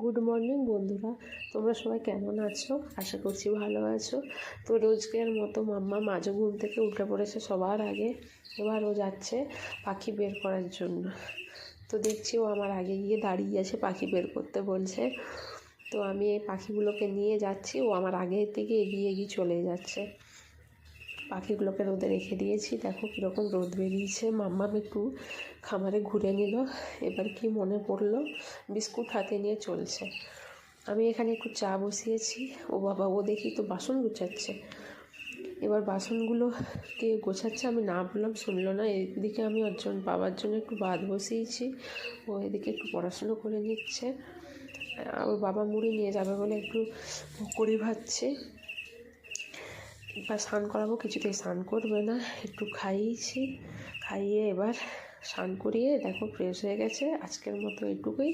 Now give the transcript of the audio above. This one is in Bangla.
গুড মর্নিং বন্ধুরা, তোমরা সবাই কেমন আছো? আশা করছি ভালো আছো। তো রোজকের মতো মাম্মা মাঝে ঘুম থেকে উঠে পড়েছে সবার আগে। এবার ও যাচ্ছে পাখি বের করার জন্য। তো দেখছি ও আমার আগে গিয়ে দাঁড়িয়ে আছে, পাখি বের করতে বলছে। তো আমি এই পাখিগুলোকে নিয়ে যাচ্ছি, ও আমার আগে থেকে এগিয়ে এগিয়ে চলে যাচ্ছে। পাখিগুলোকে রোদে রেখে দিয়েছি, দেখো কীরকম রোদ বেরিয়েছে। মাম্মাম একটু খামারে ঘুরে নিল, এবার কি মনে পড়লো বিস্কুট হাতে নিয়ে চলছে। আমি এখানে একটু চা বসিয়েছি। ও বাবা, ও দেখি তো বাসন গুছাচ্ছে। এবার বাসনগুলোকে গোছাচ্ছে, আমি না বললাম শুনলো না। এদিকে আমি বাবার জন্য একটু ভাত বসিয়েছি, ও এদিকে একটু পড়াশুনো করে নিচ্ছে। ওর বাবা মুড়ি নিয়ে যাবে বলে একটু পকোড়ি ভাজছে। এবার স্নান করাবো, কিছুতেই স্নান করবে না। একটু খাইয়েছি, খাইয়ে এবার স্নান করিয়ে দেখো ফ্রেশ হয়ে গেছে। আজকের মতো এটুকুই।